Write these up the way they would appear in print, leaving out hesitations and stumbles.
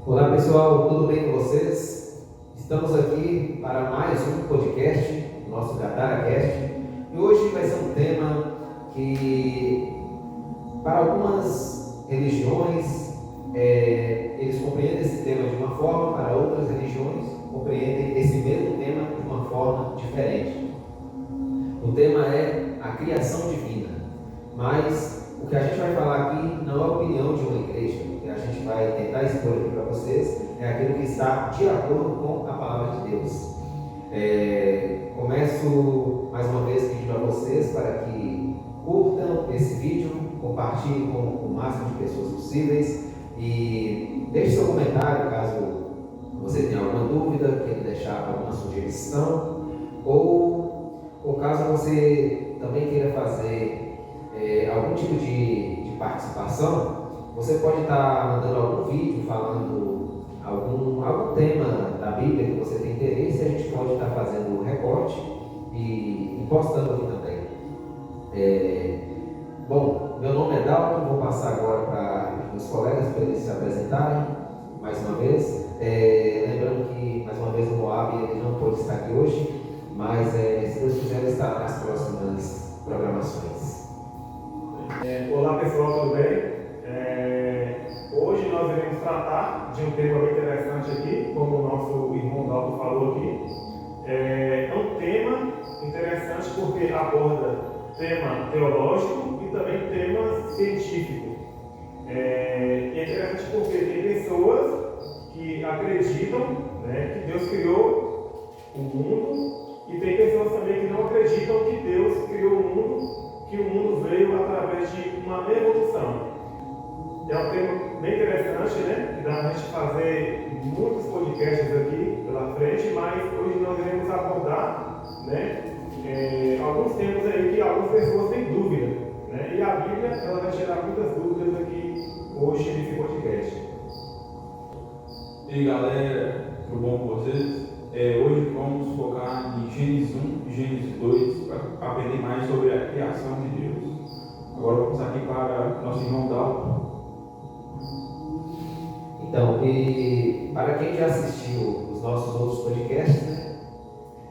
Olá pessoal, tudo bem com vocês? Estamos aqui para mais um podcast, nosso GataraCast, e hoje vai ser um tema que para algumas religiões eles compreendem esse tema de uma forma, para outras religiões compreendem esse mesmo tema de uma forma diferente. O tema é a criação divina, mas o que a gente vai falar aqui não é a opinião de uma igreja. O que a gente vai tentar expor aqui para vocês é aquilo que está de acordo com a palavra de Deus. Começo mais uma vez pedindo a vocês para que curtam esse vídeo, compartilhem com o máximo de pessoas possíveis e deixe seu comentário caso você tenha alguma dúvida, queira deixar alguma sugestão ou caso você também queira fazer algum tipo de participação. Você pode estar mandando algum vídeo falando algum tema da Bíblia que você tem interesse, e a gente pode estar fazendo um recorte e postando aqui também. Bom, meu nome é Dalton, vou passar agora para meus colegas para eles se apresentarem mais uma vez. Lembrando que, mais uma vez, o Moab ele não pôde estar aqui hoje, mas se Deus quiser, ele estará nas próximas programações. Olá pessoal, tudo bem? Hoje nós iremos tratar de um tema bem interessante aqui, como o nosso irmão Dalton falou aqui. É um tema interessante porque aborda tema teológico e também tema científico. E é interessante porque tem pessoas que acreditam, que Deus criou o mundo, e tem pessoas também que não acreditam que Deus criou o mundo, que o mundo veio através de uma evolução. É um tema bem interessante, que dá para a gente fazer muitos podcasts aqui pela frente, mas hoje nós iremos abordar alguns temas aí que algumas pessoas têm dúvida, e a Bíblia ela vai tirar muitas dúvidas aqui hoje nesse podcast. E aí galera, tudo bom com vocês? Hoje vamos focar em Gênesis 1 e Gênesis 2 para aprender mais sobre a criação de Deus. Agora vamos aqui para nosso irmão Dalton. Então, e para quem já assistiu os nossos outros podcasts,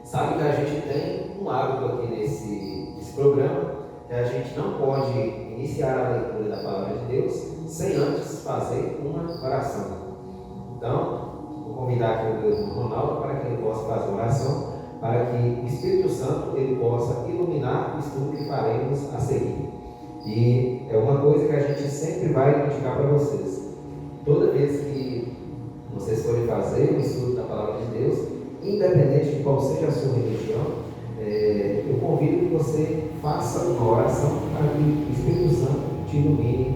sabe que a gente tem um hábito aqui nesse programa, que a gente não pode iniciar a leitura da palavra de Deus sem antes fazer uma oração. Então, vou convidar aqui o meu irmão Ronaldo para que ele possa fazer uma oração, para que o Espírito Santo ele possa iluminar o estudo que faremos a seguir. E é uma coisa que a gente sempre vai indicar para vocês. Toda vez que vocês forem fazer o estudo da palavra de Deus, independente de qual seja a sua religião, eu convido que você faça uma oração para que o Espírito Santo te ilumine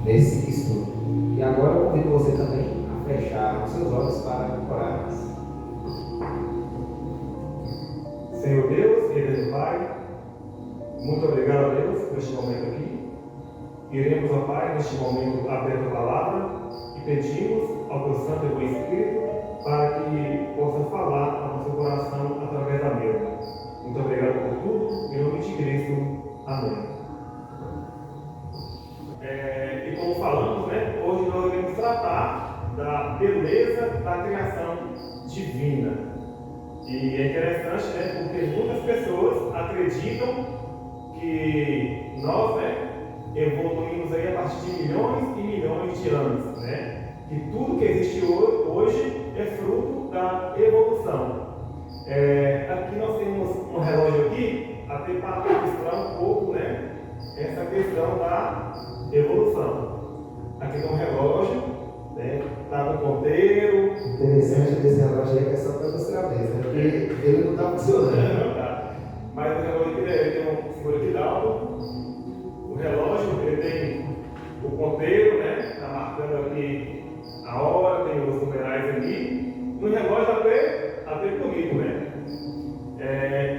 nesse estudo. E agora eu convido você também a fechar os seus olhos para orar. Senhor Deus, Deus Pai, muito obrigado a Deus por este momento aqui. Iremos, ó Pai, neste momento abrir a palavra e pedimos ao Teu Santo e Bom Espírito para que possa falar ao nosso coração através da mesma. Muito obrigado por tudo, em nome de Cristo. Amém. E como falamos, hoje nós iremos tratar da beleza da criação divina. E é interessante, porque muitas pessoas acreditam que nós, evoluímos aí a partir de milhões e milhões de anos, que tudo que existe hoje é fruto da evolução. Aqui nós temos um relógio aqui, até para ilustrar um pouco, essa questão da evolução. Aqui tem um relógio, está no ponteiro. Interessante desse relógio aí que é só para ilustrar mesmo, porque ele não está funcionando. Mas o relógio ele tem um seguro aqui dado. O relógio ele tem o ponteiro, está marcando aqui a hora, tem os numerais ali. No relógio até bonito,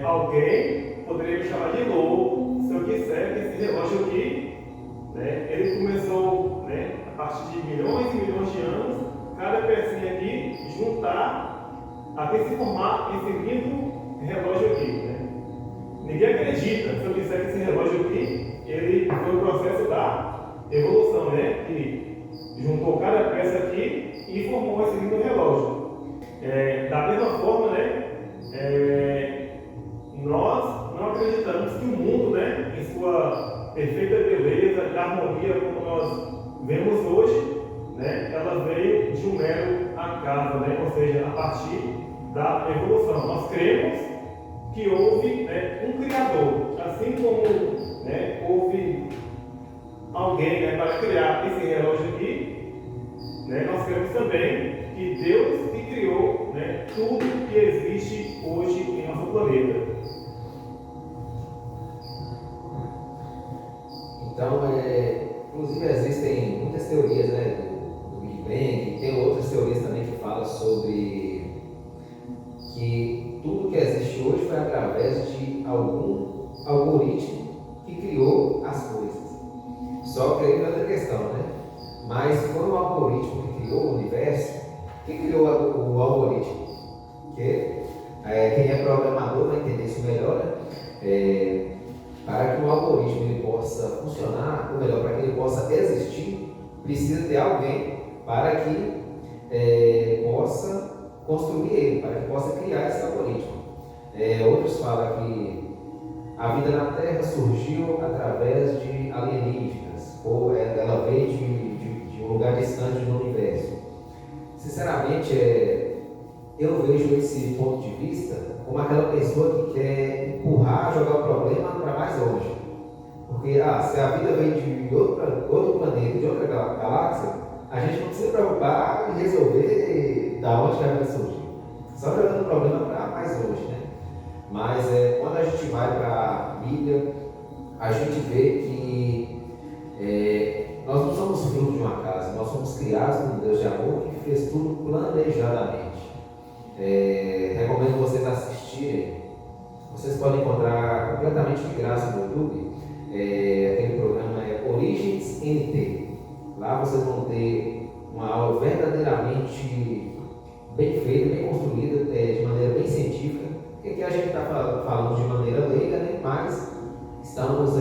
alguém poderia me chamar de louco se eu disser que esse relógio aqui, ele começou, a partir de milhões e milhões de anos, cada pecinha aqui juntar até se formar esse lindo relógio aqui, Ninguém acredita se eu disser que esse relógio aqui ele foi o processo da evolução, que juntou cada peça universo aqui e formou esse lindo relógio. Da mesma forma, né, nós não acreditamos que o mundo, né, em sua perfeita beleza e harmonia, como nós vemos hoje, né, ela veio de um mero acaso, né, ou seja, a partir da evolução. Nós cremos que houve, né, um Criador, assim como, né, houve alguém, né, para criar esse relógio aqui, né, nós cremos também que Deus que criou, né, tudo que existe hoje em nosso planeta. Então, inclusive existem muitas teorias, né, do Big Bang, tem outras teorias também que falam sobre que tudo que existe hoje foi através de algum algoritmo que criou as coisas. Só que aí é outra questão, né? Mas foi um algoritmo que criou o universo. Quem criou o algoritmo? Quem é programador vai entender isso melhor, né? Para que um algoritmo ele possa funcionar, ou melhor, para que ele possa existir, precisa ter alguém para que possa construir ele, para que possa criar esse algoritmo. Outros falam que a vida na Terra surgiu através de alienígenas, ou ela veio de um lugar distante no universo. Sinceramente, eu vejo esse ponto de vista como aquela pessoa que quer empurrar, jogar o problema para mais longe. Porque se a vida vem de outro planeta, de outra galáxia, a gente não precisa preocupar em resolver da onde a vida surgiu. Só jogando o problema para mais longe, né? Mas quando a gente vai para a Bíblia, a gente vê que nós não somos fruto de uma casa, nós somos criados por um Deus de amor que fez tudo planejadamente. Recomendo vocês assistirem. Vocês podem encontrar completamente de graça no YouTube. Aquele programa Origens NT. Lá vocês vão ter uma aula verdadeiramente bem feita, bem construída, de maneira bem científica. Porque aqui a gente está falando de maneira leiga, né? Mas estamos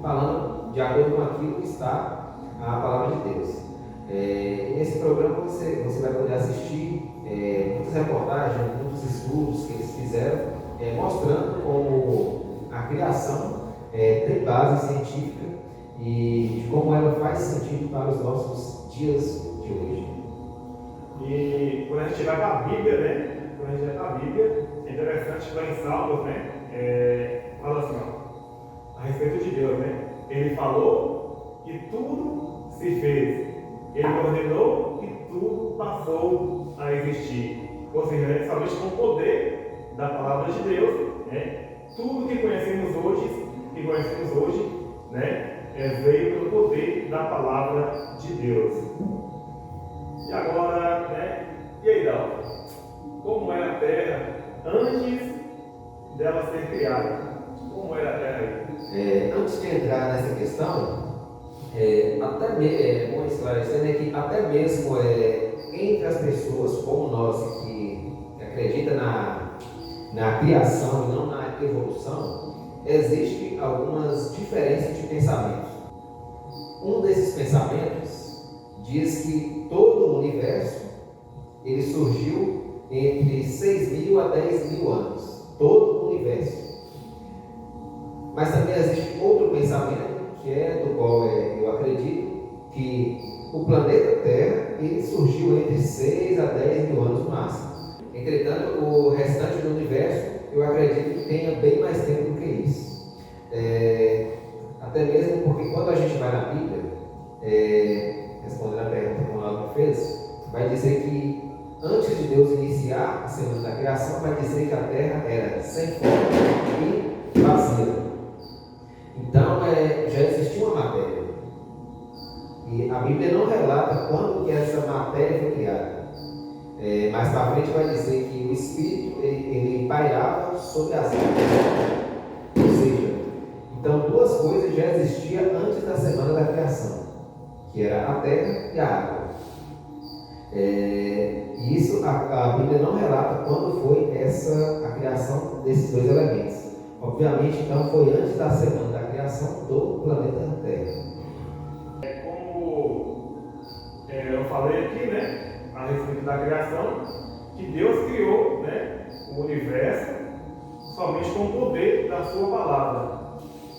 falando de acordo com aquilo que está a palavra de Deus. Nesse programa você vai poder assistir muitas reportagens, muitos estudos que eles fizeram, mostrando como a criação tem base científica e de como ela faz sentido para os nossos dias de hoje. E quando a gente vai para a Bíblia, né? Quando a gente vai para a Bíblia, é interessante que lá em Salmos, né? Fala assim, ó, a respeito de Deus, né? Ele falou e tudo se fez. Ele ordenou e tudo passou a existir. Ou seja, né, somente com o poder da palavra de Deus, né, tudo que conhecemos hoje, né, veio pelo poder da palavra de Deus. E agora, né, e aí, Dal? Como era a Terra antes dela ser criada? Como era a Terra aí? Antes de entrar nessa questão, vou esclarecer, né, que até mesmo entre as pessoas como nós que acreditam na criação e não na evolução, existem algumas diferenças de pensamento. Um desses pensamentos diz que todo o universo ele surgiu entre 6.000 a 10.000 anos. Todo o universo. Mas também existe outro pensamento, que do qual eu acredito, que o planeta Terra ele surgiu entre 6 a 10 mil anos no máximo. Entretanto, o restante do universo, eu acredito que tenha bem mais tempo do que isso. Até mesmo porque quando a gente vai na Bíblia, respondendo a pergunta que o Ronaldo fez, vai dizer que antes de Deus iniciar a semana da criação, vai dizer que a Terra era sem forma e vazia. Então, já existia uma matéria. E a Bíblia não relata quando que essa matéria foi criada. Mais para frente vai dizer que o Espírito ele pairava sobre as águas. Ou seja, então duas coisas já existiam antes da semana da criação, que era a terra e a água. E isso a Bíblia não relata quando foi a criação desses dois elementos. Obviamente, então, foi antes da semana da criação do planeta Terra. Como eu falei aqui, né, a respeito da criação, que Deus criou, né, o universo somente com o poder da sua palavra.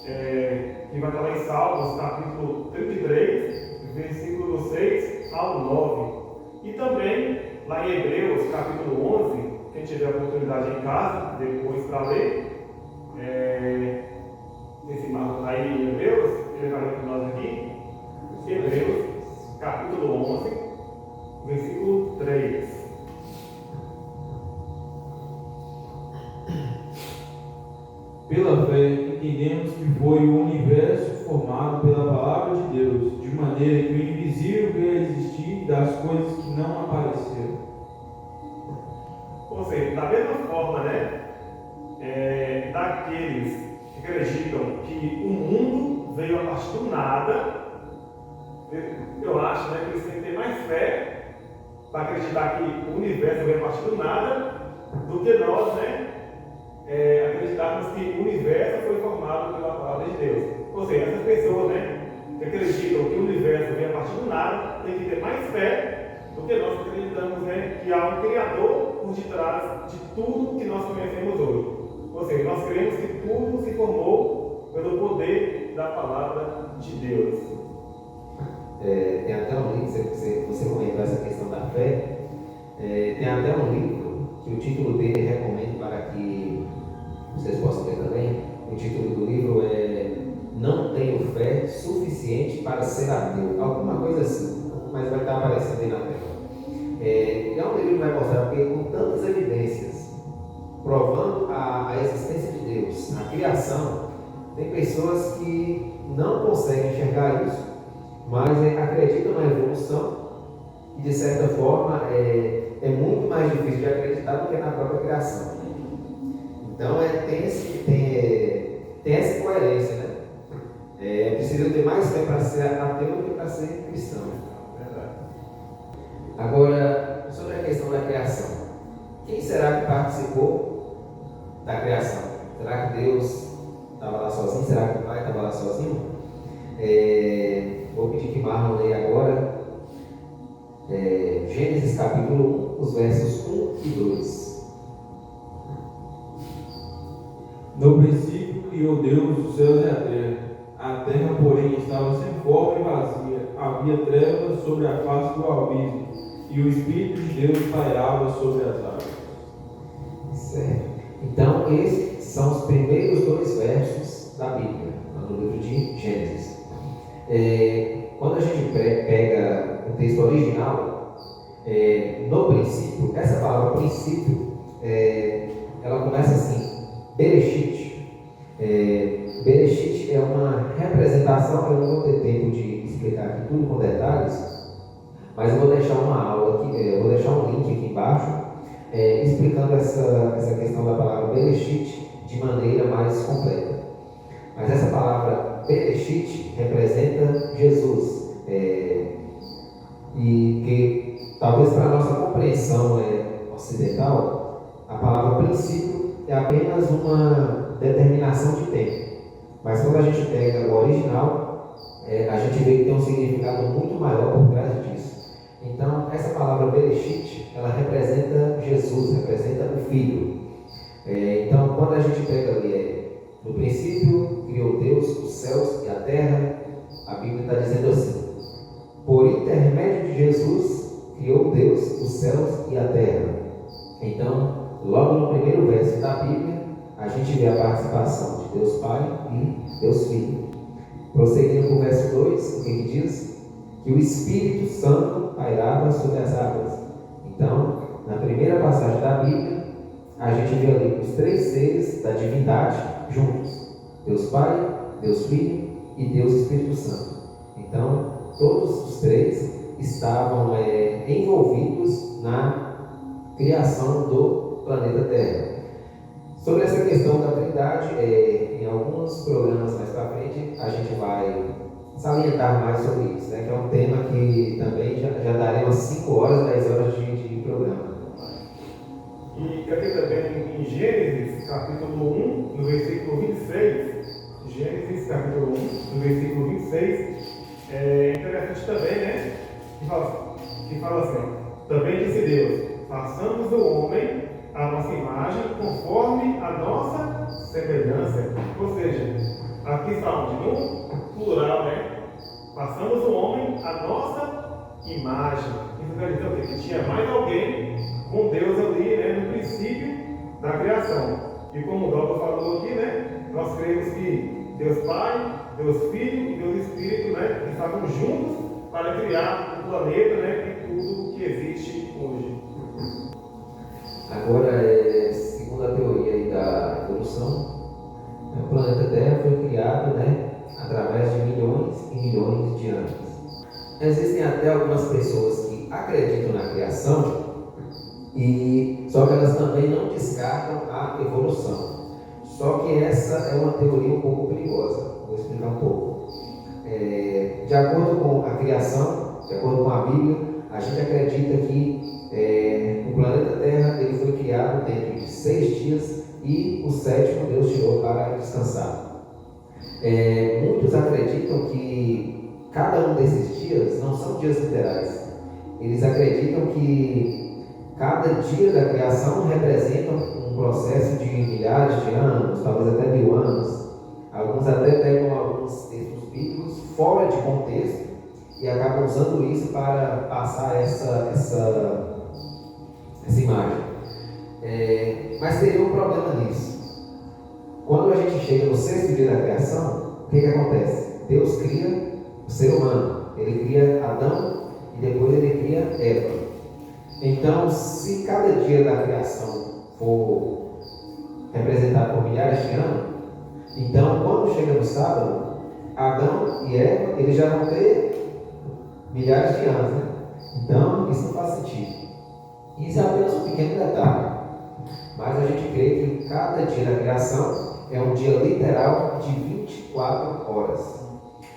Que vai estar lá em Salmos, capítulo 33, versículo 6 ao 9. E também lá em Hebreus, capítulo 11, quem tiver a oportunidade em casa, depois para ler, esse marco está aí em Hebreus, ele vai ler para nós aqui. Hebreus, capítulo 11, versículo 3. Pela fé, entendemos que foi o universo formado pela palavra de Deus, de maneira que o invisível veio a existir das coisas que não apareceram. Ou seja, da mesma forma, né, daqueles que acreditam que o mundo veio a partir do nada, eu acho, né, que eles têm que ter mais fé para acreditar que o universo veio a partir do nada do que nós, né, acreditarmos que o universo foi formado pela palavra de Deus. Ou seja, essas pessoas, né, que acreditam que o universo vem a partir do nada, têm que ter mais fé do que nós que acreditamos, né, que há um Criador por detrás de tudo que nós conhecemos hoje. Ou seja, nós cremos que tudo se formou pelo poder da palavra de Deus. Tem até um livro, você comentou essa questão da fé, tem até um livro que o título dele recomendo para que vocês possam ler também. O título do livro é Não Tenho Fé Suficiente para Ser Ateu, alguma coisa assim, mas vai estar aparecendo aí na tela. É um livro que vai mostrar, porque com tantas evidências provando a existência de Deus, a criação, tem pessoas que não conseguem enxergar isso, mas acreditam na evolução e, de certa forma, é muito mais difícil de acreditar do que na própria criação. Então, tem essa incoerência, né? É preciso ter mais fé para ser ateu do que para ser cristão. Verdade. Agora, sobre a questão da criação. Quem será que participou da criação? Será que Deus estava lá sozinho? Será que o Pai estava lá sozinho? Vou pedir que Marlon leia agora Gênesis capítulo 1, os versos 1 e 2. No princípio criou Deus os céus e a terra. A terra, porém, estava sem forma e vazia. Havia trevas sobre a face do abismo, e o Espírito de Deus pairava sobre as águas. Certo. Então, esses são os primeiros 2 versos da Bíblia, no livro de Gênesis. Quando a gente pega o texto original, no princípio, essa palavra princípio, ela começa assim, Bereshit. Bereshit é uma representação, eu não vou ter tempo de explicar aqui tudo com detalhes, mas eu vou deixar uma aula aqui, eu vou deixar um link aqui embaixo, explicando essa questão da palavra Bereshit de maneira mais completa. Mas essa palavra Bereshit representa Jesus, e que talvez para a nossa compreensão ocidental, a palavra princípio é apenas uma determinação de tempo. Mas quando a gente pega o original, a gente vê que tem um significado muito maior por trás disso. Então, essa palavra Bereshit, ela representa Jesus, representa o Filho. Então, quando a gente pega ali, no princípio criou Deus os céus e a terra, a Bíblia está dizendo assim: por intermédio de Jesus, criou Deus os céus e a terra. Então, logo no primeiro verso da Bíblia, a gente vê a participação de Deus Pai e Deus Filho. Prosseguindo com o verso 2, o que diz? Que o Espírito Santo pairava sobre as águas. Então, na primeira passagem da Bíblia, a gente vê ali os 3 seres da divindade juntos: Deus Pai, Deus Filho e Deus Espírito Santo. Então, todos os 3 estavam envolvidos na criação do planeta Terra. Sobre essa questão da Trindade, em alguns programas mais para frente, a gente vai salientar mais sobre isso, né? Que é um tema que também já daria umas 5 horas, 10 horas de programa. E aqui também em Gênesis, capítulo 1, no versículo 26, Gênesis, capítulo 1, no versículo 26, é interessante também, né? que fala assim, ó, também disse Deus, façamos o homem a nossa imagem conforme a nossa semelhança. Ou seja, aqui está onde? No plural, né? Façamos o homem a nossa imagem. Isso quer dizer o quê? Que tinha mais alguém com Deus ali, né? No princípio da criação. E como o Dalton falou aqui, né? Nós cremos que Deus Pai, Deus Filho e Deus Espírito, né? Estavam juntos para criar o planeta, né? E tudo que existe hoje. Agora, segundo a teoria aí da evolução, o planeta Terra foi criado, né, através de milhões e milhões de anos. Existem até algumas pessoas que acreditam na criação, só que elas também não descartam a evolução. Só que essa é uma teoria um pouco perigosa. Vou explicar um pouco. De acordo com a criação, de acordo com a Bíblia, a gente acredita que o planeta Terra ele foi criado dentro de 6 dias e o 7º Deus tirou para descansar. Muitos acreditam que cada um desses dias não são dias literais. Eles acreditam que cada dia da criação representa um processo de milhares de anos, talvez até 1000 anos. Alguns até pegam alguns textos bíblicos fora de contexto e acabam usando isso para passar essa imagem. Mas teria um problema nisso. Quando a gente chega no 6º dia da criação, o que acontece? Deus cria o ser humano. Ele cria Adão e depois ele cria Eva. Então, se cada dia da criação for representado por milhares de anos, então quando chega no sábado, Adão e Eva eles já vão ter milhares de anos, né? Então, isso não faz sentido. Isso é apenas um pequeno detalhe. Mas a gente crê que cada dia da criação é um dia literal de 24 horas.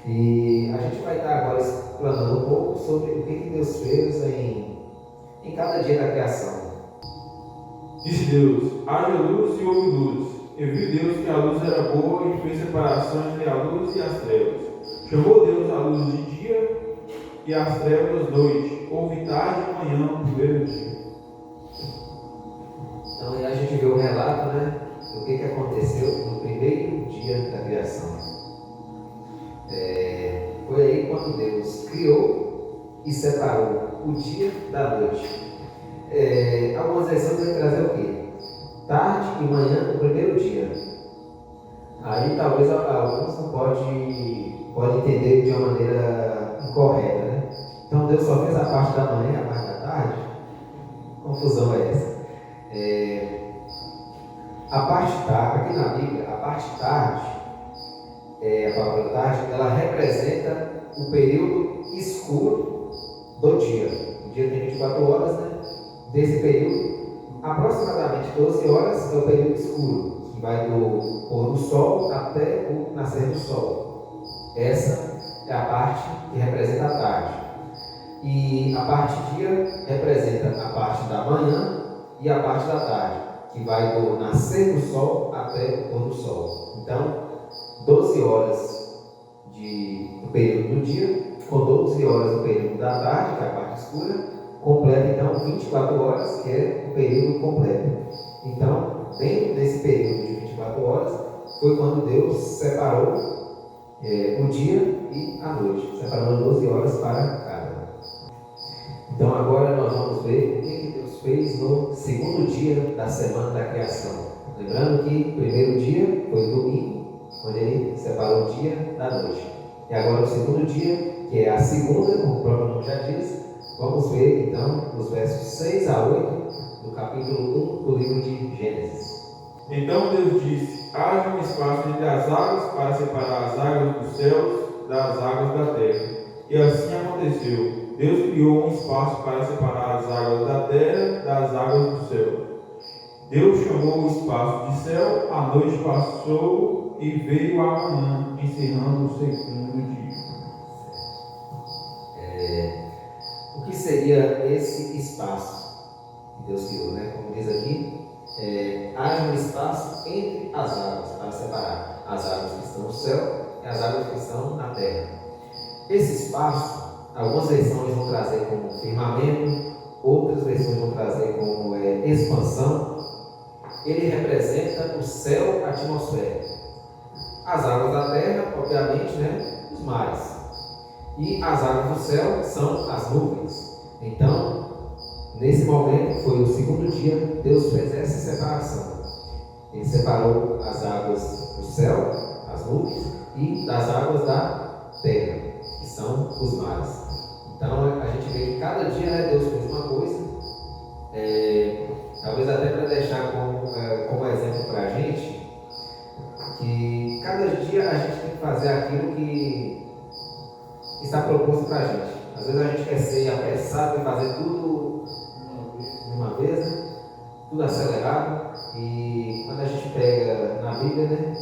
E a gente vai estar agora explanando um pouco sobre o que Deus fez em cada dia da criação. Disse Deus, haja luz e houve luz. E viu Deus que a luz era boa e fez separação entre a luz e as trevas. Chamou Deus a luz de dia e as trevas noite. Houve tarde e manhã no primeiro dia. Então aí a gente vê o relato, né, do que aconteceu no primeiro dia da criação. Foi aí quando Deus criou e separou o dia da noite. Algumas versões vão trazer o quê? Tarde e manhã no primeiro dia. Aí talvez alguns não podem entender de uma maneira incorreta, né? Então Deus só fez a parte da manhã e a parte da tarde? Confusão é essa. A parte tarde, aqui na Bíblia, a parte tarde, a palavra tarde, ela representa o período escuro do dia. O dia tem 24 horas, né? Desse período, aproximadamente 12 horas é o período escuro, que vai do pôr do sol até o nascer do sol. Essa é a parte que representa a tarde. E a parte dia representa a parte da manhã e a parte da tarde, que vai do nascer do sol até o pôr do sol. Então, 12 horas do período do dia, com 12 horas do período da tarde, que é a parte escura, completa então 24 horas, que é o período completo. Então, dentro desse período de 24 horas, foi quando Deus separou o dia e a noite, separando 12 horas para cada. Então, agora nós vamos ver o que Deus fez no 2º dia da semana da criação. Lembrando que o primeiro dia foi o domingo, onde ele separou o dia da noite. E agora o 2º dia, que é a segunda, como o próprio nome já diz, vamos ver então os versos 6 a 8 do capítulo 1 do livro de Gênesis. Então Deus disse, haja um espaço entre as águas para separar as águas dos céus das águas da terra. E assim aconteceu. Deus criou um espaço para separar as águas da terra das águas do céu. Deus chamou o espaço de céu, a noite passou e veio a manhã, encerrando o 2º dia. O que seria esse espaço que Deus criou, né? Como diz aqui, haja um espaço entre as águas para separar as águas que estão no céu e as águas que estão na terra. Esse espaço Algumas versões vão trazer como firmamento, outras versões vão trazer como expansão. Ele representa o céu atmosférico. As águas da terra, obviamente, né, os mares. E as águas do céu são as nuvens. Então, nesse momento, foi o segundo dia, Deus fez essa separação. Ele separou as águas do céu, as nuvens, e das águas da terra, que são os mares. Então, a gente vê que cada dia, né, Deus fez uma coisa. Talvez até para deixar como exemplo para a gente, que cada dia a gente tem que fazer aquilo que está proposto para a gente. Às vezes a gente quer ser apressado e fazer tudo de uma vez, né? Tudo acelerado. E quando a gente pega na Bíblia, né,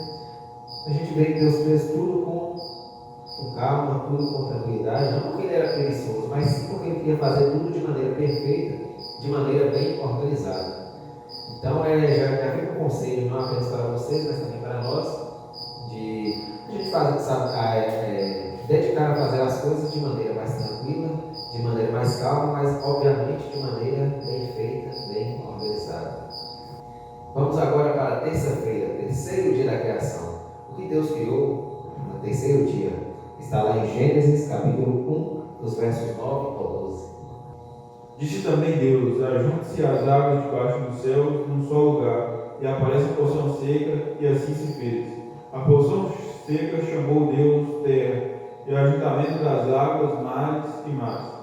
a gente vê que Deus fez tudo com calma, tudo com tranquilidade. Não porque ele era preguiçoso, mas sim porque ele queria fazer tudo de maneira perfeita, de maneira bem organizada. Então, já fica um conselho, não apenas para vocês, mas também para nós, de a gente dedicar a fazer as coisas de maneira mais tranquila, de maneira mais calma, mas obviamente de maneira bem feita, bem organizada. Vamos agora para a terça-feira, terceiro dia da criação. O que Deus criou no terceiro dia está lá em Gênesis, capítulo 1, dos versos 9 ao 12. Disse também Deus: ajunte-se as águas debaixo do céu num só lugar, e aparece a porção seca, e assim se fez. A porção seca chamou Deus terra, e o ajuntamento das águas, mares e mares.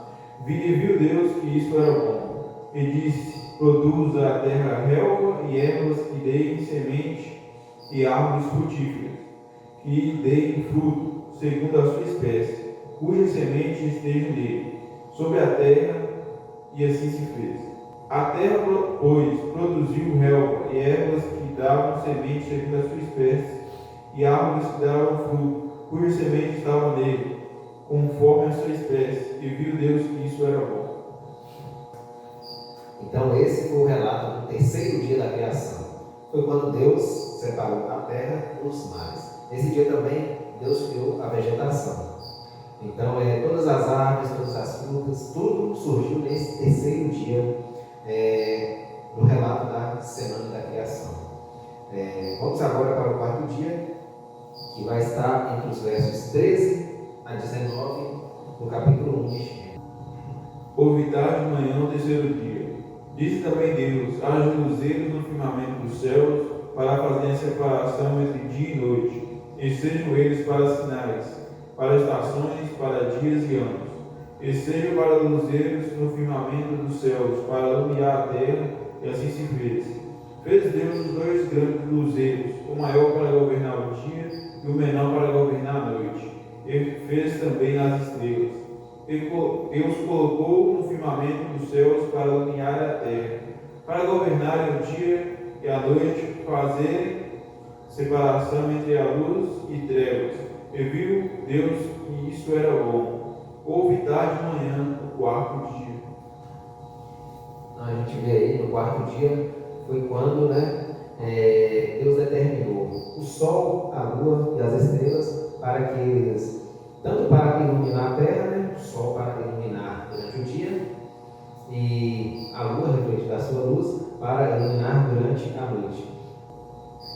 E viu Deus que isto era bom. E disse: produza a terra relva e ervas que deem semente, e árvores frutíferas, que deem fruto, segundo a sua espécie, cuja semente esteja nele, sobre a terra. E assim se fez. A terra, pois, produziu relva e ervas que davam semente segundo a sua espécie, e árvores que davam fruto, cuja semente estava nele, conforme a sua espécie. E viu Deus que isso era bom. Então, esse foi o relato do terceiro dia da criação. Foi quando Deus separou a terra dos mares. Esse dia também, Deus criou a vegetação. Então, todas as árvores, todas as frutas, tudo surgiu nesse terceiro dia no relato da semana da criação. Vamos agora para o quarto dia, que vai estar entre os versos 13 a 19 do capítulo 1 de Gênesis. Houve tarde de manhã o terceiro dia. Disse também Deus: haja luzeiros no firmamento dos céus, para fazerem a separação entre dia e noite, e sejam eles para sinais, para estações, para dias e anos, e sejam para luzeiros no firmamento dos céus, para iluminar a terra, e assim se fez. Fez Deus os dois grandes luzeiros, o maior para governar o dia e o menor para governar a noite. E fez também as estrelas. E os colocou no firmamento dos céus para iluminar a terra, para governarem o dia e a noite, fazerem separação entre a luz e trevas. E viu Deus que isso era bom. Houve tarde de manhã, o quarto dia. A gente vê aí no quarto dia, foi quando Deus determinou o sol, a lua e as estrelas para que eles, tanto para iluminar a terra, o sol para iluminar durante o dia e a lua, refletindo da sua luz, para iluminar durante a noite.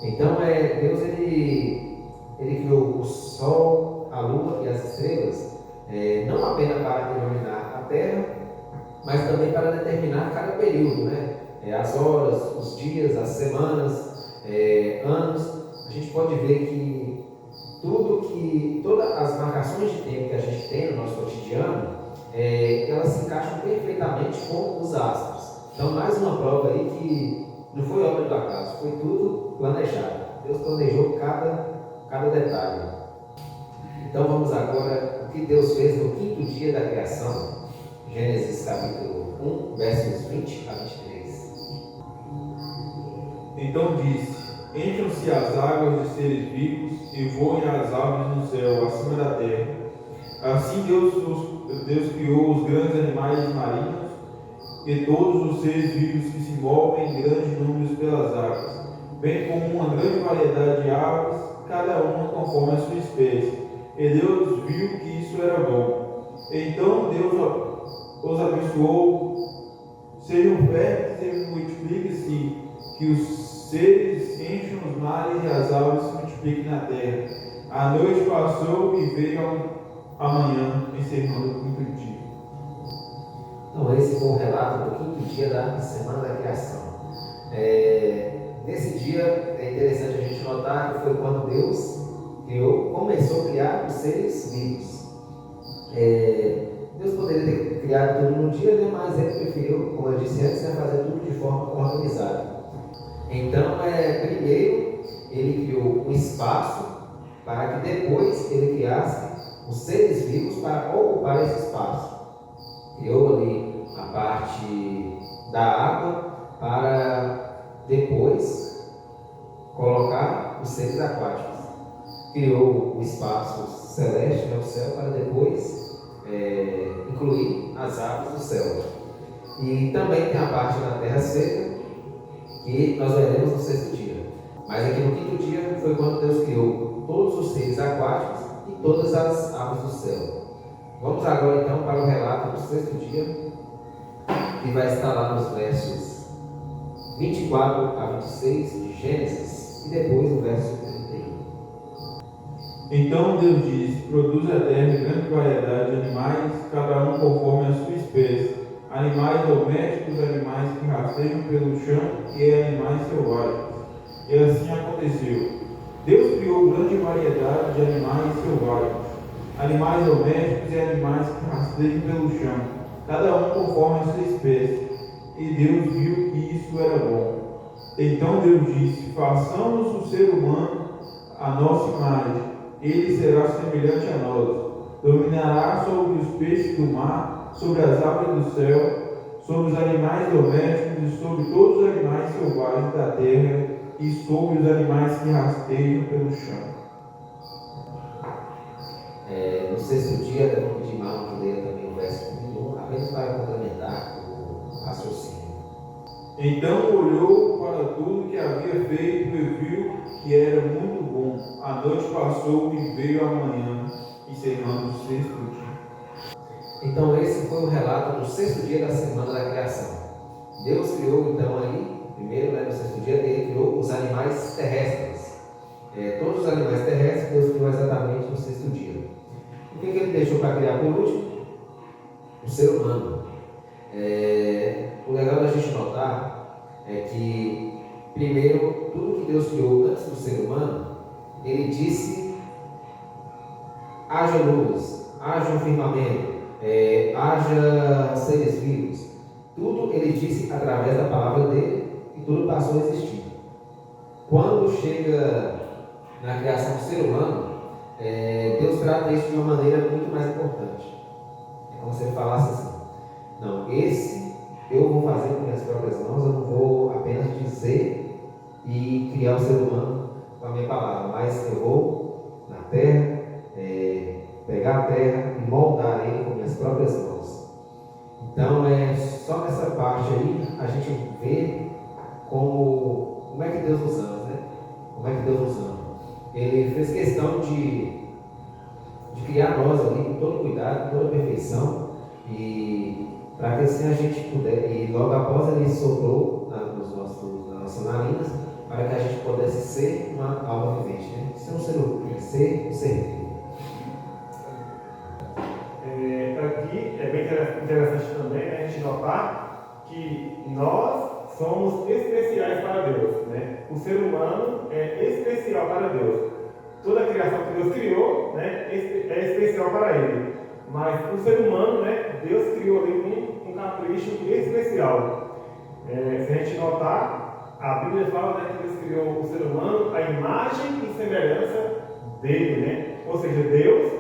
Então, Deus ele criou o sol, a lua e as estrelas, não apenas para iluminar a terra, mas também para determinar cada período, né? As horas, os dias, as semanas, anos. A gente pode ver que todas as marcações de tempo que a gente tem no nosso cotidiano, elas se encaixam perfeitamente com os astros. Então, mais uma prova aí que não foi obra do acaso, foi tudo planejado. Deus planejou cada detalhe. Então vamos agora o que Deus fez no quinto dia da criação. Gênesis capítulo 1, versos 20 a 23. Então disse: encham-se as águas de seres vivos e voem as aves no céu, acima da terra. Assim Deus criou os grandes animais marinhos e todos os seres vivos que se movem em grandes números pelas águas, bem como uma grande variedade de aves, cada uma conforme a sua espécie. E Deus viu que isso era bom. Então Deus os abençoou, sejam férteis e multipliquem-se, que os seres enchem os mares e as aves se multipliquem na terra. A noite passou e veio amanhã, encerrando o quinto dia. Então, esse foi o relato do quinto dia da Semana da Criação. Nesse dia, é interessante a gente notar que foi quando Deus começou a criar os seres vivos. Deus poderia ter criado tudo num dia, né? Mas Ele preferiu, como eu disse antes, fazer tudo de forma organizada. Então, primeiro, Ele criou um espaço para que depois Ele criasse os seres vivos para ocupar esse espaço. Criou ali a parte da água para depois colocar os seres aquáticos. Criou o espaço celeste, o céu, para depois incluir as aves do céu. E também tem a parte da terra seca, que nós veremos no sexto dia. Mas aqui no quinto dia foi quando Deus criou todos os seres aquáticos e todas as aves do céu. Vamos agora então para o relato do sexto dia, que vai estar lá nos versos 24 a 26 de Gênesis e depois o verso 31. Então Deus disse: produz a terra grande variedade de animais, cada um conforme a sua espécie, animais domésticos, animais que rastejam pelo chão e animais selvagens. E assim aconteceu. Deus criou grande variedade de animais selvagens, animais domésticos e animais que rastejam pelo chão, cada um conforme a sua espécie. E Deus viu que isso era bom. Então Deus disse: façamos o ser humano à nossa imagem, ele será semelhante a nós, dominará sobre os peixes do mar, sobre as aves do céu, sobre os animais domésticos e sobre todos os animais selvagens da terra e sobre os animais que rastejam pelo chão. No sexto dia, eu vou pedir mal que leia também o verso 31, apenas para complementar o raciocínio. Então olhou para tudo que havia feito e viu que era muito bom. A noite passou e veio a manhã, encerrando o sexto dia. Então esse foi o relato do sexto dia da Semana da Criação. Deus criou então aí, primeiro no sexto dia, Ele criou os animais terrestres. Todos os animais terrestres Deus criou exatamente no sexto dia. O que Ele deixou para criar por último? O ser humano. O legal da gente notar é que, primeiro, tudo que Deus criou antes do ser humano, Ele disse: haja luz, haja um firmamento, haja seres vivos. Tudo Ele disse através da palavra dele e tudo passou a existir. Quando chega na criação do ser humano, Deus trata isso de uma maneira muito mais importante. É como se Ele falasse assim: não, esse eu vou fazer com minhas próprias mãos, eu não vou apenas dizer e criar o ser humano com a minha palavra, mas eu vou na terra, pegar a terra e moldar ele com minhas próprias mãos. Então, só nessa parte aí a gente vê como é que Deus nos ama, né? Como é que Deus nos ama. Ele fez questão de criar nós ali com todo cuidado, com toda perfeição, e para que assim a gente puder, e logo após Ele soprou nas nossas narinas, para que a gente pudesse ser uma alma vivente, né? Ser um ser vivo. Aqui é bem interessante também, né, a gente notar que nós somos especiais para Deus, né? O ser humano é especial para Deus. Toda a criação que Deus criou, né, é especial para Ele. Mas o ser humano, né, Deus criou ali um capricho especial. Se a gente notar, a Bíblia fala, né, que Deus criou o ser humano à imagem e semelhança dele, né? Ou seja, Deus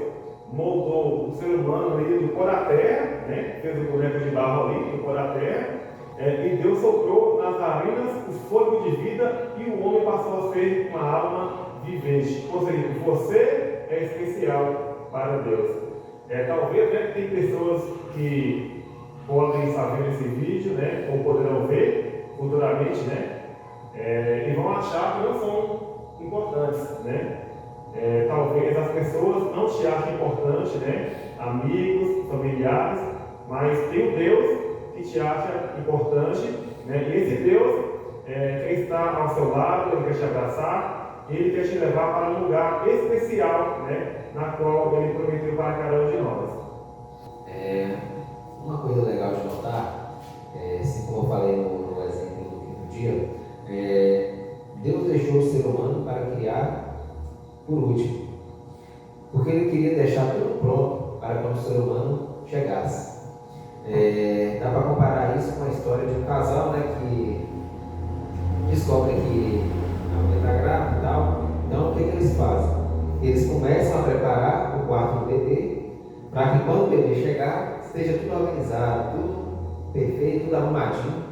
moldou o ser humano ali do pó da terra, né? Fez o boneco de barro ali do pó da terra, e Deus soprou nas narinas o fôlego de vida e o homem passou a ser uma alma vivente. Ou seja, você é especial para Deus. Talvez, né, tem pessoas que podem estar vendo esse vídeo, né, ou poderão ver futuramente, né, e vão achar que não são importantes, né? Talvez as pessoas não te achem importante, né? Amigos, familiares, mas tem um Deus que te acha importante, né? E esse Deus quer estar ao seu lado, Ele quer te abraçar, e Ele quer te levar para um lugar especial, né? Na qual Ele prometeu para cada um de nós. Uma coisa legal de notar, assim como eu falei no exemplo do dia, Deus deixou o ser humano para criar por último, porque Ele queria deixar tudo pronto para quando o ser humano chegasse. Dá para comparar isso com a história de um casal, né, que descobre que a mulher está grávida e tal. Então, o que eles fazem? Eles começam a preparar o quarto do bebê para que quando o bebê chegar, esteja tudo organizado, tudo perfeito, tudo arrumadinho,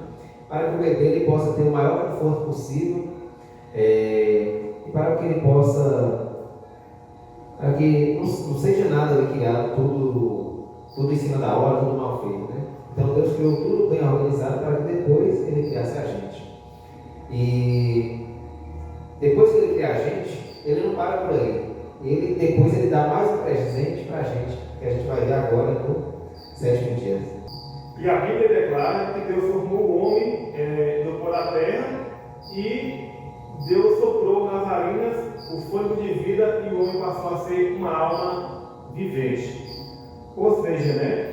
para que o bebê ele possa ter o maior conforto possível, e para que ele possa, para que não seja nada ali criado, tudo em cima da hora, tudo mal feito, né? Então Deus criou tudo bem organizado para que depois Ele criasse a gente. E depois que Ele cria a gente, Ele não para por aí. Depois Ele dá mais um presente para a gente, que a gente vai ver agora no 7º dia. E a Bíblia declara que Deus formou o homem do pó da terra e Deus soprou nas narinas o fôlego de vida e o homem passou a ser uma alma vivente. Ou seja, né,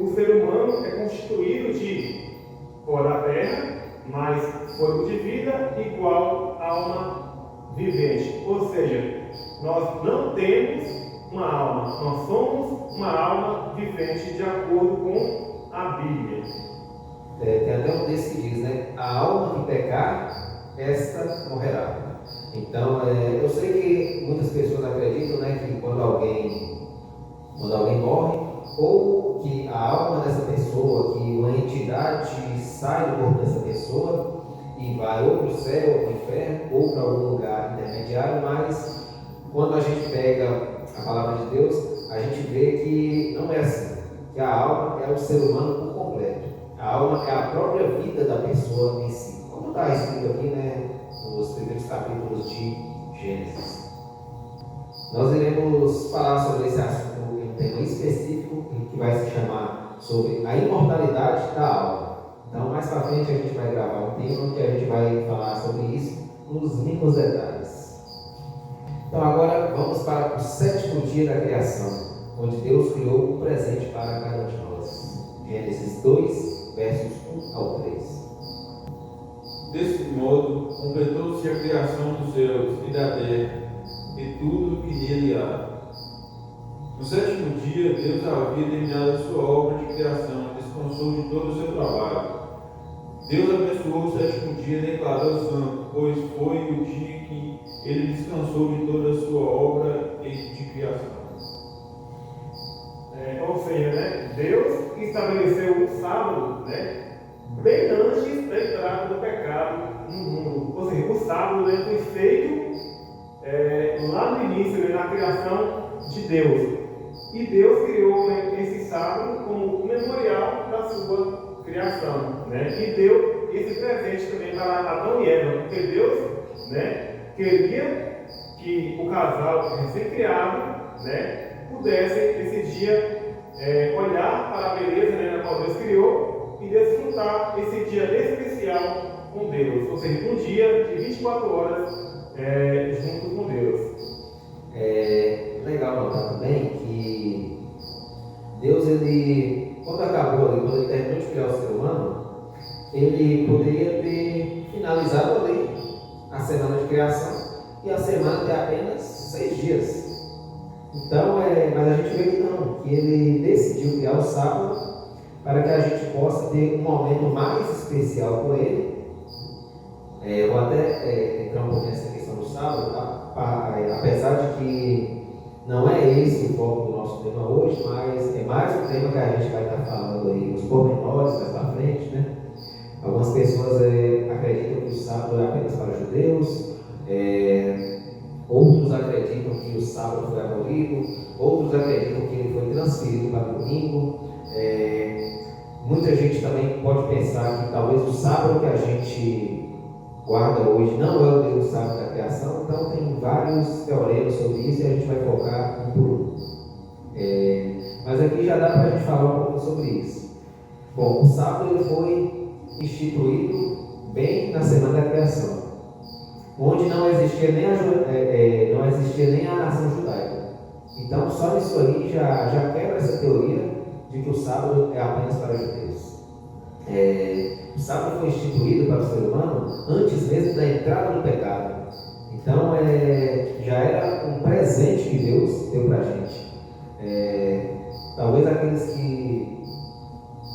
o ser humano é constituído de pó da terra, mais fôlego de vida igual alma vivente. Ou seja, nós não temos uma alma, nós somos uma alma vivente de acordo com a Bíblia. Tem até um texto que diz, né? A alma que pecar, esta morrerá. Então, eu sei que muitas pessoas acreditam, né, que quando alguém morre, ou que a alma dessa pessoa, que uma entidade sai do corpo dessa pessoa e vai ou para o céu, ou para o inferno, ou para algum lugar intermediário, mas quando a gente pega a palavra de Deus, a gente vê que não é assim, que a alma é o ser humano por completo. A alma é a própria vida da pessoa em si, como está escrito aqui, né, nos primeiros capítulos de Gênesis. Nós iremos falar sobre esse assunto em um tema específico, que vai se chamar sobre a imortalidade da alma. Então, mais para frente a gente vai gravar um tema que a gente vai falar sobre isso nos mínimos detalhes. Então, agora vamos para o 7º dia da criação, onde Deus criou um presente para cada um de nós. Gênesis 2, versos 1 ao 3. Desse modo, completou-se a criação dos céus e da terra, e tudo que nele há. No 7º dia, Deus havia terminado a sua obra de criação e descansou de todo o seu trabalho. Deus abençoou o 7º dia e declarou santo, pois foi o dia que Ele descansou de toda a sua obra de criação. Ou seja, né, Deus estabeleceu o sábado, né, bem antes da entrada do pecado no mundo. Ou seja, o sábado foi feito lá no início, na criação de Deus. E Deus criou esse sábado como um memorial da sua criação. Né? E deu esse presente também para Adão e Eva, porque Deus, né, queria que o casal recém-criado, né, pudesse esse dia olhar para a beleza, né, na qual Deus criou e desfrutar esse dia especial com Deus. Ou seja, um dia de 24 horas junto com Deus. É legal notar também que Deus, ele, quando acabou ali, quando ele terminou de criar o ser humano, ele poderia ter finalizado ali a semana de criação e a semana tem apenas 6 dias. Então, mas a gente vê que não, que ele decidiu criar o sábado para que a gente possa ter um momento mais especial com ele. Eu vou até entrar um pouco nessa questão do sábado, apesar de que não é esse o foco do nosso tema hoje, mas é mais um tema que a gente vai estar falando aí, os pormenores mais para frente, né? Algumas pessoas acreditam que o sábado é apenas para judeus, outros acreditam que o sábado foi abolido, outros acreditam que ele foi transferido para o domingo. Muita gente também pode pensar que talvez o sábado que a gente guarda hoje não é o mesmo sábado da criação, então tem vários teoremas sobre isso e a gente vai focar um por um. sobre isso. Bom, o sábado ele foi instituído bem na semana da criação, onde não existia nem a nação judaica. Então, só isso aí já quebra essa teoria de que o sábado é apenas para judeus. O sábado foi instituído para o ser humano antes mesmo da entrada do pecado. Então, já era um presente que Deus deu para a gente. Talvez aqueles que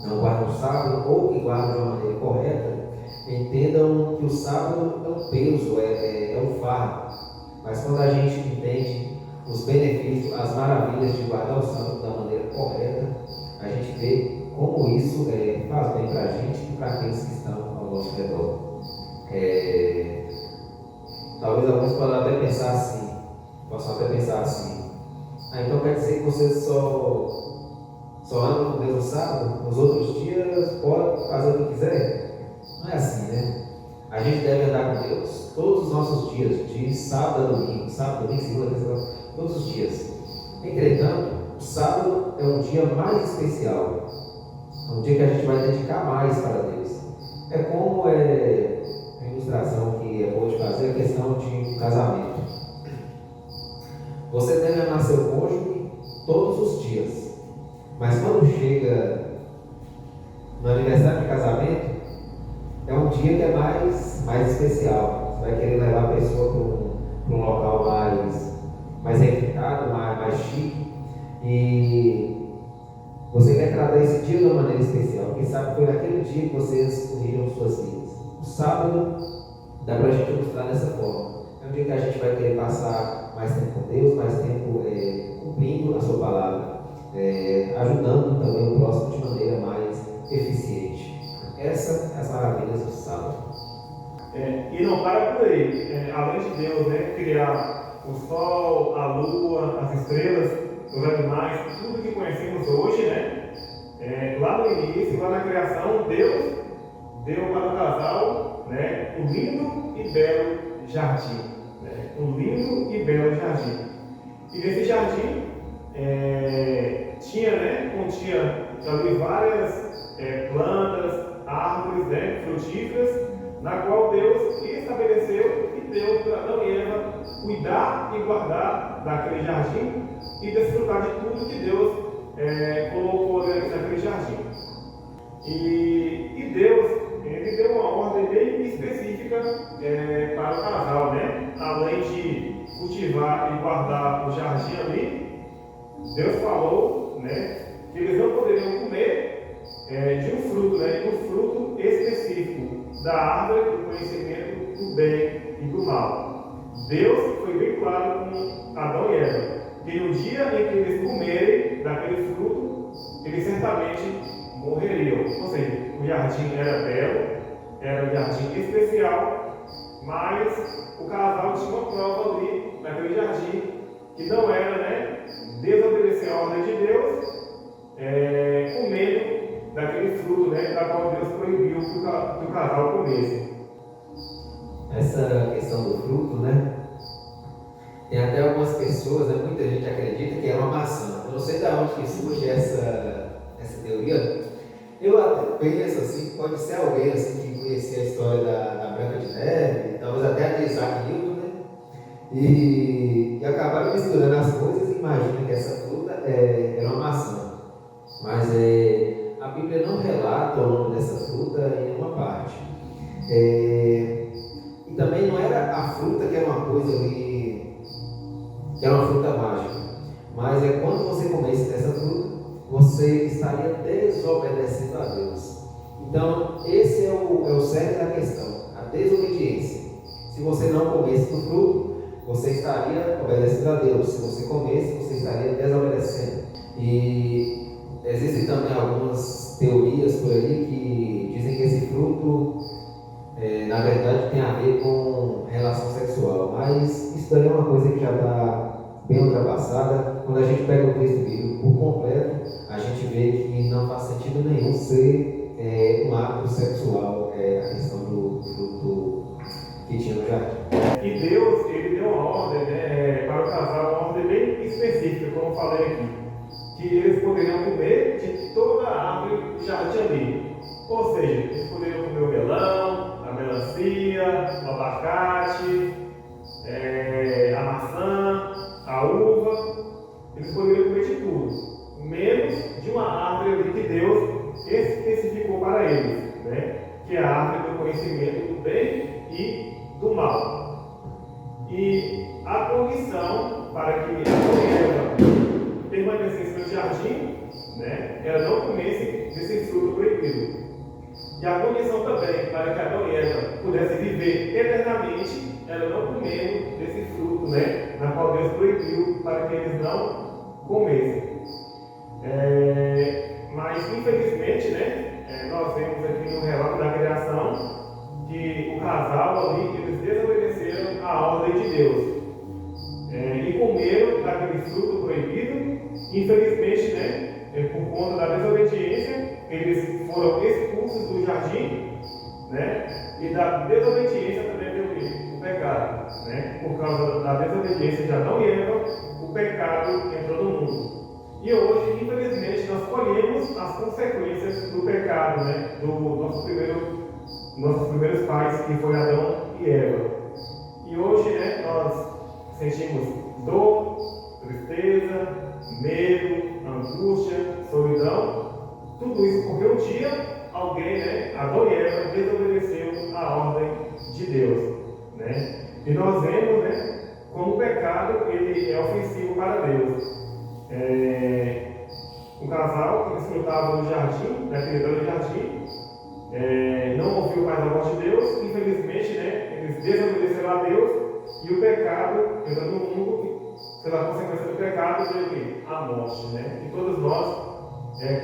não guardam o sábado ou que guardam de uma maneira correta entendam que o sábado é um peso, é um fardo. Mas quando a gente entende os benefícios, as maravilhas de guardar o sábado da maneira correta, a gente vê como isso faz bem para a gente e para aqueles que estão ao nosso redor. Talvez alguns possam até pensar assim, então quer dizer que você só anda com Deus no sábado, nos outros dias pode fazer o que quiser? Não é assim, né? A gente deve andar com Deus todos os nossos dias, de sábado a domingo, segunda, terça, todos os dias. Entretanto, o sábado é um dia mais especial, é um dia que a gente vai dedicar mais para Deus. É como a ilustração que é boa de fazer, a questão de casamento. Você deve amar seu cônjuge todos os dias, mas quando chega no aniversário de casamento, é um dia que é mais especial. Você vai querer levar a pessoa para um local mais requintado, mais chique, e você quer tratar esse dia de uma maneira especial. Quem sabe foi naquele dia que vocês uniram suas vidas. O sábado dá para a gente ilustrar dessa forma. É um dia que a gente vai querer passar mais tempo com Deus, mais tempo cumprindo a sua palavra, ajudando também o próximo de maneira mais eficiente. Essas são as maravilhas do sábado. E não para por aí. Além de Deus, criar o sol, a lua, as estrelas, os animais, tudo que conhecemos hoje, lá no início, lá na criação, Deus deu para o casal um lindo e belo jardim. Um lindo e belo jardim. E nesse jardim continha ali várias plantas, árvores frutíferas, na qual Deus estabeleceu e deu para Adão e Eva cuidar e guardar daquele jardim e desfrutar de tudo que Deus colocou naquele jardim. E Deus ele deu uma ordem bem específica para o casal, além de cultivar e guardar o jardim ali, Deus falou que eles não poderiam comer de um fruto, um fruto específico da árvore do conhecimento do bem e do mal. Deus foi bem claro com Adão e Eva, que no dia em que eles comerem daquele fruto, eles certamente morreriam. Ou seja, o jardim era belo, era um jardim especial, mas o casal tinha uma prova ali naquele jardim, que não era desobedecer a ordem de Deus, comendo daquele fruto da qual Deus proibiu que o casal comesse. Essa questão do fruto, tem até algumas pessoas, muita gente acredita que é uma maçã. Eu não sei de onde que surge essa teoria. Eu até penso assim, pode ser alguém assim, que conhecia a história da Branca de Neve, talvez até a de Isaac Newton, e acabaram misturando as coisas e imaginam que essa fruta era uma maçã. Mas a Bíblia não relata o nome dessa fruta em nenhuma parte. E também não era a fruta que era uma coisa ali, que era uma fruta mágica. Mas quando você comesse dessa fruta, você estaria desobedecendo a Deus. Então, esse é o cerne da questão, a desobediência. Se você não comesse do fruto, você estaria obedecendo a Deus. Se você comesse, você estaria desobedecendo. E existem também algumas teorias por aí que dizem que esse fruto, na verdade, tem a ver com relação sexual. Mas isso daí é uma coisa que já está bem ultrapassada. Quando a gente pega o texto bíblico por completo, a gente vê que não faz sentido nenhum ser um ato sexual, a questão do fruto que tinha no jardim. E Deus, ele deu uma ordem para o casal, uma ordem bem específica, como eu falei aqui, que eles poderiam comer de toda a árvore do jardim ali. Ou seja, eles poderiam comer o melão, a melancia, o abacate, a maçã, a uva. Eles poderiam comer de tudo, menos de uma árvore ali que Deus especificou para eles, né? Que é a árvore do conhecimento do bem e do mal. E a condição para que Eva permanecesse no jardim, né, ela não comesse desse fruto proibido. E a condição também para que Adão e Eva pudessem viver eternamente, ela não comendo desse fruto, né, na qual Deus proibiu para que eles não comessem. Mas infelizmente, né, nós vemos aqui no relato da criação que o casal ali, eles desobedeceram à ordem de Deus. E comeram daquele fruto proibido. Infelizmente, né, por conta da desobediência, eles foram expulsos do jardim, né, e da desobediência também veio o pecado, né, por causa da desobediência de Adão e Eva, o pecado entrou no mundo. E hoje, infelizmente, nós colhemos as consequências do pecado, né, nossos primeiros pais, que foi Adão e Eva. E hoje, né, nós sentimos dor, tristeza, medo, angústia, solidão. Tudo isso porque um dia alguém, né, Adão e Eva, desobedeceu a ordem de Deus, né? E nós vemos, né, como o pecado ele é ofensivo para Deus. Um casal que desfrutava do jardim, daquele belo jardim, não ouviu mais a voz de Deus. Infelizmente, né, eles desobedeceram a Deus e o pecado entrou no mundo. Pela consequência do pecado veio a morte, né? E todos nós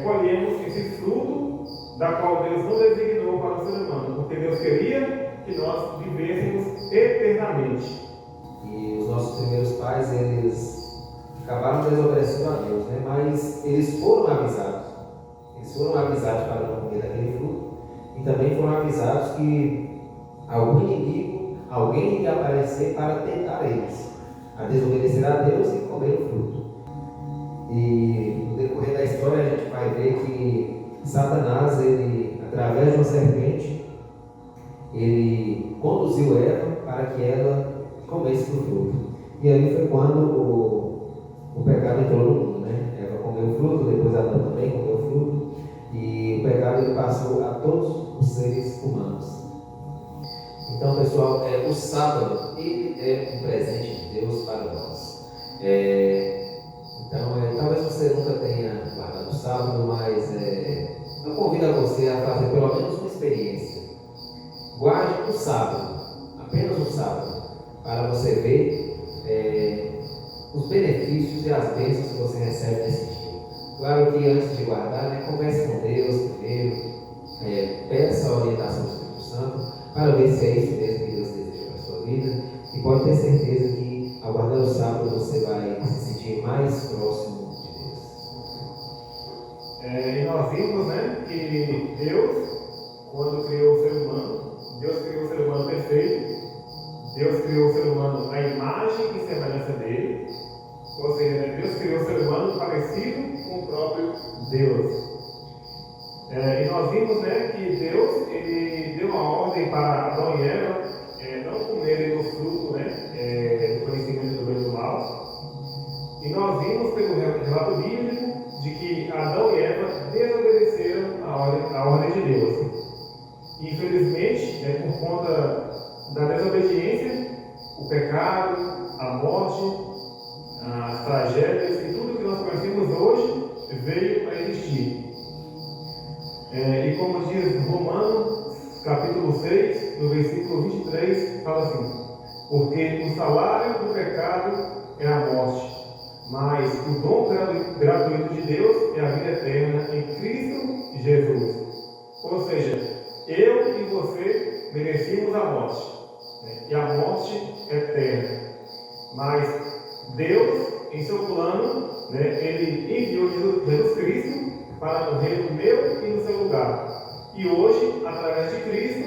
colhemos esse fruto da qual Deus não designou para o ser humano, porque Deus queria que nós vivêssemos eternamente. E os nossos primeiros pais, eles acabaram desobedecendo a Deus, né? Mas eles foram avisados. Eles foram avisados para não comer daquele fruto. E também foram avisados que algum inimigo, alguém iria aparecer para tentar eles a desobedecer a Deus e comer o fruto. E no decorrer da história a gente vai ver que Satanás, ele, através de uma serpente, ele conduziu Eva para que ela comesse do fruto. E aí foi quando o pecado entrou no mundo, né? Eva comeu o fruto, depois Adão também comeu o fruto, e o pecado ele passou a todos os seres humanos. Então, pessoal, o sábado ele é um presente de Deus para nós. Então, talvez você nunca tenha guardado o sábado, mas eu convido a você a fazer pelo menos uma experiência. Guarde o sábado, apenas o sábado, para você ver os benefícios e as bênçãos que você recebe nesse dia. Claro que antes de guardar, né, converse com Deus primeiro, peça a orientação do Espírito Santo, para ver se é isso mesmo que Deus deseja para a sua vida. E pode ter certeza que ao guardar o sábado você vai se sentir mais próximo de Deus. E nós vimos, né, que Deus, quando criou o ser humano, Deus criou o ser humano perfeito. Deus criou o ser humano à imagem e semelhança dele. Ou seja, né, Deus criou o ser humano parecido com o próprio Deus. E nós vimos, né, que Deus ele deu uma ordem para Adão e Eva não comerem do fruto, né, do conhecimento do bem e do mal. E nós vimos pelo relato bíblico de que Adão e Eva desobedeceram a ordem de Deus. E, infelizmente, por conta da desobediência, o pecado, a morte, as tragédias e tudo que nós conhecemos hoje veio a existir. E como diz Romanos, capítulo 6, no versículo 23, fala assim: porque o salário do pecado é a morte, mas o dom gratuito de Deus é a vida eterna em Cristo Jesus. Ou seja, eu e você merecíamos a morte, né? E a morte eterna. Mas Deus, em seu plano, né, ele enviou Jesus Cristo para morrer no meu e no seu lugar. E hoje, através de Cristo,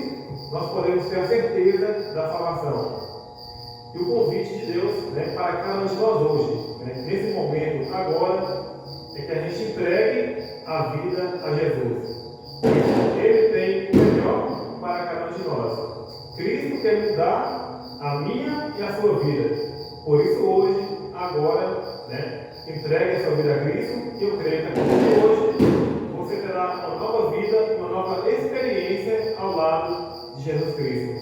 nós podemos ter a certeza da salvação. E o convite de Deus, né, para cada um de nós hoje, né, nesse momento, agora, é que a gente entregue a vida a Jesus. Ele tem o melhor para cada um de nós. Cristo quer mudar a minha e a sua vida. Por isso hoje, agora, entregue a sua vida a Cristo, e eu creio que a partir de hoje você terá uma nova vida, uma nova experiência ao lado de Jesus Cristo.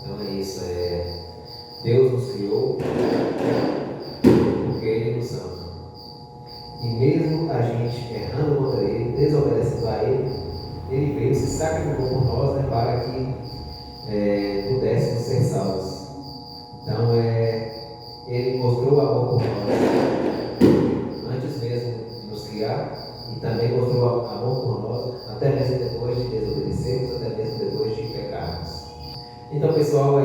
Então é isso, Deus nos criou porque Ele nos ama. E mesmo a gente errando contra Ele, desobedecendo a Ele, Ele veio, se sacrificou por nós, para que pudéssemos ser salvos. Então Ele mostrou amor por nós antes mesmo de nos criar, e também mostrou amor por nós até mesmo depois de desobedecermos, até mesmo depois de pecarmos. Então, pessoal,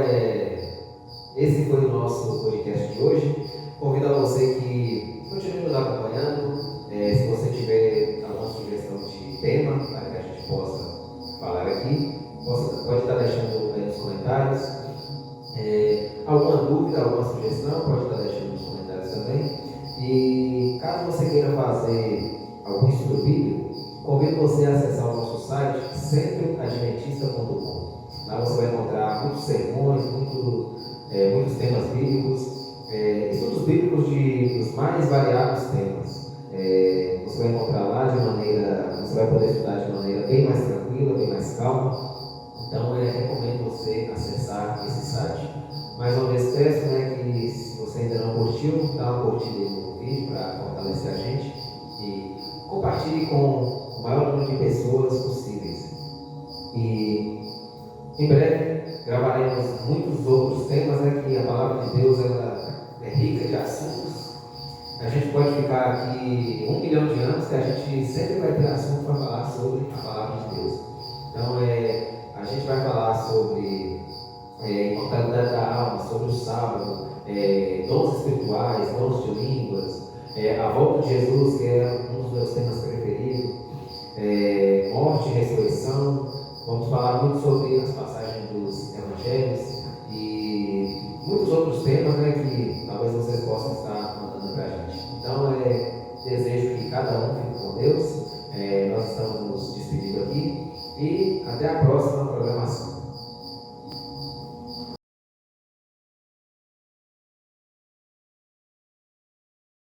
esse foi o nosso podcast de hoje. Convido a você que continue nos acompanhando. Se você tiver alguma sugestão de tema para que a gente possa falar aqui, pode estar deixando aí nos comentários. Alguma dúvida, alguma sugestão, pode estar deixando nos comentários também. E caso você queira fazer algum estudo bíblico, convido você a acessar o nosso site centroadventista.com. Lá você vai encontrar muitos sermões, muitos temas bíblicos, estudos bíblicos dos mais variados temas. Você vai encontrar lá você vai poder estudar de maneira bem mais tranquila, bem mais calma. Então, recomendo você acessar esse site. Mais uma vez peço que se você ainda não curtiu, dá uma curtida no vídeo para fortalecer a gente e compartilhe com o maior número de pessoas possíveis. E em breve gravaremos muitos outros temas, que a palavra de Deus ela é rica de assuntos. A gente pode ficar aqui 1 milhão de anos que a gente sempre vai ter assunto para falar sobre a palavra de Deus. Então, a gente vai falar sobre imortalidade da alma, sobre o sábado, dons espirituais, dons de línguas, a volta de Jesus, que é um dos meus temas preferidos, morte e ressurreição. Vamos falar muito sobre as passagens dos evangelhos e muitos outros temas, que talvez vocês possam estar mandando para a gente. Então, desejo que cada um fique com Deus. Nós estamos nos despedindo aqui e até a próxima.